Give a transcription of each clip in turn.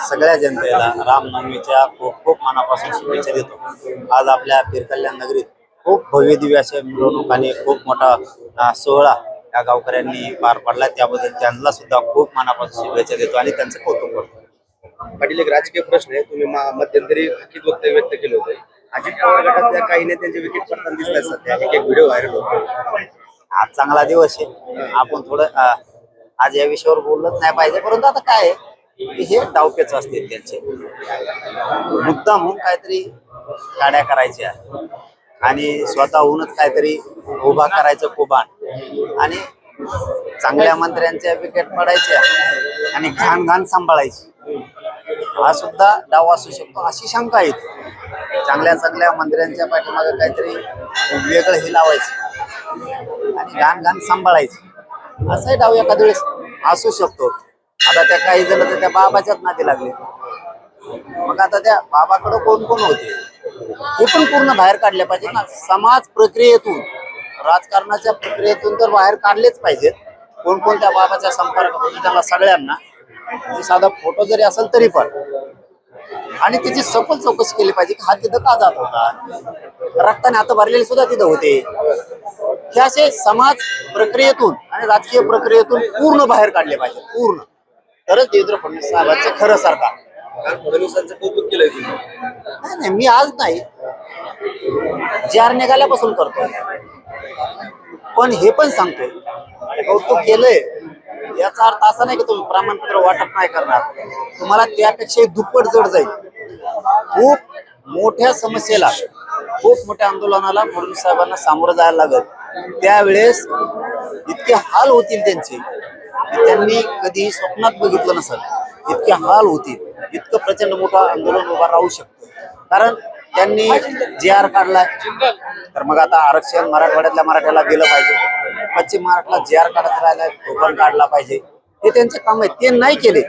सगळ्या जनतेला रामनवमीच्या खूप खूप मनापासून शुभेच्छा देतो। आज आपल्या पीरकल्याण नगरीत खूप भव्य दिव्य असे मिरवणूक आणि खूप मोठा सोहळा या गावकऱ्यांनी पार पडला, त्याबद्दल त्यांना सुद्धा खूप मनापासून शुभेच्छा देतो आणि त्यांचं कौतुक करतो। पाटील, एक राजकीय प्रश्न आहे। तुम्ही मध्यंतरी हकीत वक्तव्य व्यक्त केलं होतं। अजित पवार गटातल्या काही नेत्यांचे विकेट पडताना दिसतात सध्या, एक व्हिडिओ व्हायरल होतो। आज चांगला दिवस आहे, आपण थोडं आज या विषयावर बोललंच नाही पाहिजे, परंतु आता काय आहे की हे डावपेच असतील त्यांचे, मुद्दाम होऊन काहीतरी गाड्या करायच्या आणि स्वतःहूनच काहीतरी उभा करायचं कुबाण आणि चांगल्या मंत्र्यांच्या विकेट पडायच्या आणि घाण घाण सांभाळायची, हा सुद्धा डाव असू शकतो अशी शंका येते। चांगल्या चांगल्या मंत्र्यांच्या पाठीमागे काहीतरी वेगळं हे लावायचं आणि घाण घाण सांभाळायची, असाही डाव एखाद्या वेळेस असू शकतो। आता त्या काही जण तर त्या बाबाच्याच नादी लागले, मग आता त्या बाबाकडे कोण कोण होते हे पण पूर्ण बाहेर काढले पाहिजे ना। समाज प्रक्रियेतून, राजकारणाच्या प्रक्रियेतून तर बाहेर काढलेच पाहिजेत कोण कोण त्या बाबाच्या संपर्कात, त्यांना सगळ्यांना साधा फोटो जरी असेल तरी पण, आणि त्याची सखोल चौकशी केली पाहिजे की हा तिथं का जात होता, रक्ताने हात भरलेले सुद्धा तिथं होते। हे असे समाज प्रक्रियेतून आणि राजकीय प्रक्रियेतून पूर्ण बाहेर काढले पाहिजे, पूर्ण, तरच देवेंद्र फडणवीस साहेबांचं खरं सरकार। फडणवीसांचं कौतुक केलंय तुम्ही? नाही, मी आज नाही, जार निघाल्यापासून करतो, पण हे पण सांगतोय कौतुक केलंय याचा अर्थ असा नाही की तुम्ही प्रमाणपत्र वाटप नाही करणार, तुम्हाला त्यापेक्षा दुप्पट जड जाईल। खूप मोठ्या समस्येला, खूप मोठ्या आंदोलनाला फडणवीस साहेबांना सामोरं जायला लागत, त्यावेळेस इतके हाल होतील त्यांचे की त्यांनी कधी स्वप्नात बघितलं नसेल, इतके हाल होतील, इतकं प्रचंड मोठं आंदोलन उभा राहू शकतं। कारण त्यांनी JR काढलाय, तर मग आता आरक्षण मराठवाड्यातल्या मराठ्याला दिलं पाहिजे, पश्चिम महाराष्ट्राला JR काढत राहिलाय, तो पण काढला पाहिजे, हे त्यांचे काम आहे, ते नाही केले,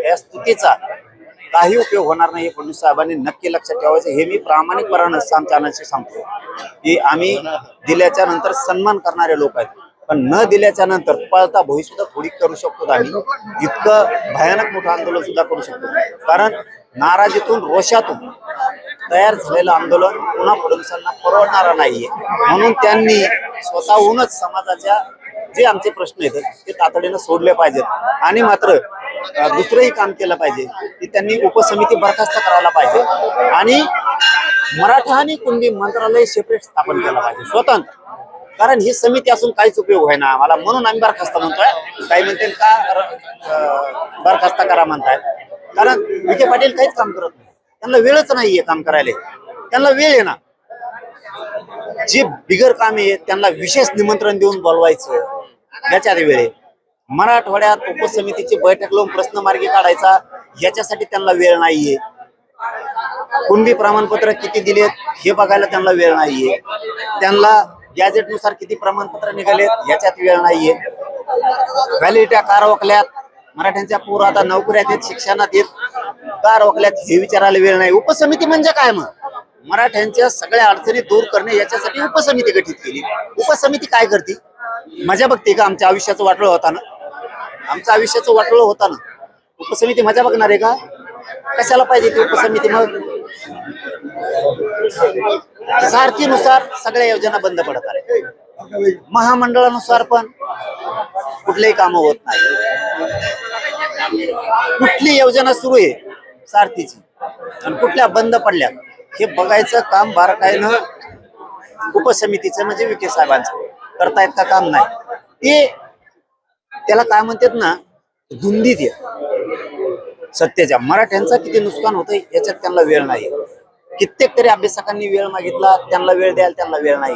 या स्तुतीचा काही उपयोग होणार नाही, फडणवीस साहेबांनी नक्की लक्षात ठेवायचं। हे मी प्रामाणिकपणाने चॅनलशी सांगतो की आम्ही दिल्याच्या नंतर सन्मान करणारे लोक आहेत, पण न दिल्याच्या नंतर पळता भोई सुद्धा थोडी करू शकतो आम्ही, इतकं भयानक मोठं आंदोलन सुद्धा करू शकतो। कारण नाराजीतून, रोषातून तयार झालेलं आंदोलन पुन्हा फडणवीसांना परवडणारा नाहीये, म्हणून त्यांनी स्वतःहूनच समाजाच्या जे आमचे प्रश्न आहेत ते तातडीनं सोडले पाहिजेत। आणि मात्र दुसरंही काम केलं पाहिजे की त्यांनी उपसमिती बरखास्त करायला पाहिजे आणि मराठा आणि कुणबी मंत्रालय सेपरेट स्थापन केलं पाहिजे, स्वतंत्र, कारण ही समिती असून काहीच उपयोग होय ना आम्हाला, म्हणून आम्ही बरखास्त म्हणतोय। काही म्हणते का बरखास्त करा म्हणतायत, कारण विखे पाटील काहीच काम करत नाही, त्यांना वेळच नाहीये काम करायला, त्यांना वेळ आहे ना, जे बिगर काम आहे त्यांना विशेष निमंत्रण देऊन बोलवायचं, याच्या वेळे मराठवाड्यात उपसमितीची बैठक लावून प्रश्न मार्गी काढायचा, याच्यासाठी त्यांना वेळ नाहीये। कुणबी प्रमाणपत्र किती दिलेत हे बघायला त्यांना वेळ नाहीये, त्यांना गॅजेटनुसार किती प्रमाणपत्र निघालेत याच्यात वेळ नाहीये, व्हॅलिडिटी का रोखल्यात, मराठ्यांच्या पूर आता नोकऱ्यात आहेत, शिक्षणात येत, का रोखल्यात हे विचारायला वेळ नाही। उपसमिती म्हणजे काय, मग मराठ्यांच्या सगळ्या अडचणी दूर करणे याच्यासाठी उपसमिती गठीत केली। उपसमिती काय करते, मजा बघते का? आमच्या आयुष्याचं वाटलं होता ना, आमचं आयुष्याचं वाटलं होता ना, उपसमिती मजा बघणार आहे का? कशाला पाहिजे ती उपसमिती? मग सारथीनुसार सगळ्या योजना बंद पडत आल्या, महामंडळानुसार पण कुठलेही काम होत नाही, कुठली योजना सुरू आहे सारथीची आणि कुठल्या बंद पडल्या हे बघायचं काम बारकाईनं उपसमितीचं म्हणजे विखे साहेबांचं करतायत का काम नाही, ते त्याला काय म्हणतात ना, धुंदीत आहे सत्तेच्या। मराठ्यांचं किती नुकसान होतंय याच्यात त्यांना वेळ नाही, कित्येक तरी अभ्यासकांनी वेळ मागितला, त्यांना वेळ द्यायला त्यांना वेळ नाही,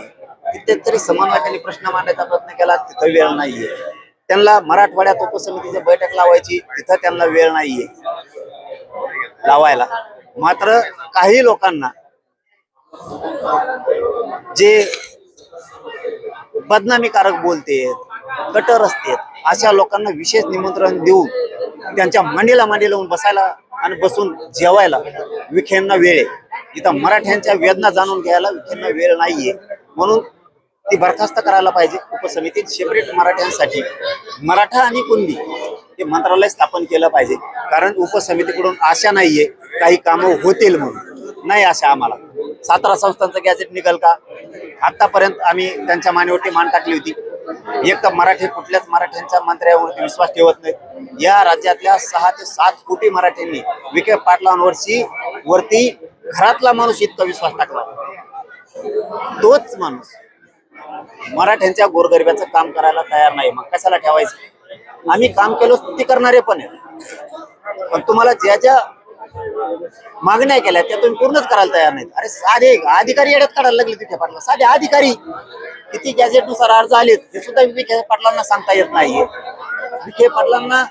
कित्येक तरी समन्वयकांनी प्रश्न मांडण्याचा प्रयत्न केला, तिथं वेळ नाहीये, त्यांना मराठवाड्यात उपसमितीची बैठक लावायची, तिथं त्यांना वेळ नाहीये लावायला। मात्र काही लोकांना जे बदनामीकारक बोलते, कटर असते, अशा लोकांना विशेष निमंत्रण देऊन त्यांच्या मांडीला मांडी लावून बसायला आणि बसून जेवायला विखेंना वेळ आहे। इथं मराठ्यांच्या वेदना जाणून घ्यायला विखेंना वेळ नाहीये, म्हणून ती बरखास्त करायला पाहिजे उपसमिती सेपरेट मराठ्यांसाठी। मराठा आणि कुणबी हे मंत्रालय स्थापन केलं पाहिजे. कारण उपसमितीकडून आशा नाहीये काही कामं होतील म्हणून, नाही आशा आम्हाला. 17 संस्थांचं गॅजेट निघाल का? आतापर्यंत आम्ही त्यांच्या मानेवरती मान टाकली होती. एक तर मराठी कुठल्याच मराठ्यांच्या मंत्र्यावरती विश्वास ठेवत नाही. या राज्यातल्या 6 ते 7 कोटी मराठ्यांनी विखे पाटलांवरती घरातला माणूस इतका विश्वास टाकला. तोच माणूस मराठ्यांच्या गोरगरिबाचं काम करायला तयार नाही. मग कशाला ठेवायचं? आम्ही काम केलो ते करणारे पण आहे, पण तुम्हाला ज्या ज्या मागण्या केल्या त्या तुम्ही पूर्णच करायला तयार नाहीत. अरे साधे अधिकारी येड्यात काढायला लागले विखे पाटला. साधे अधिकारी किती गॅजेटनुसार अर्ज आलेत हे सुद्धा विखे पाटलांना सांगता येत नाही. विखे पाटलांना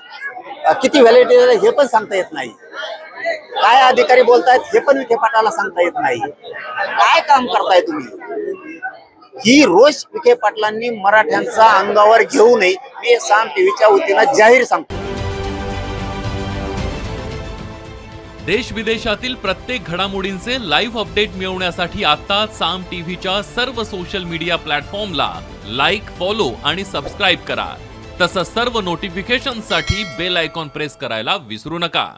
किती व्हॅलिडिटी हे पण सांगता येत नाही. काय अधिकारी बोलतायत हे पण विखे पाटलाला सांगता येत नाही. काय काम करताय तुम्ही? ही रोष विखे पाटलांनी मराठ्यांचा अंगावर घेऊ नये, मी साम टीव्हीच्या वतीनं जाहीर सांगतो. देश विदेशातील प्रत्येक घडामोडींचे लाईव्ह अपडेट मिळवण्यासाठी आता साम टीव्हीच्या सर्व सोशल मीडिया प्लॅटफॉर्मला लाईक, फॉलो आणि सबस्क्राईब करा. तसंच सर्व नोटिफिकेशनसाठी बेल आयकॉन प्रेस करायला विसरू नका.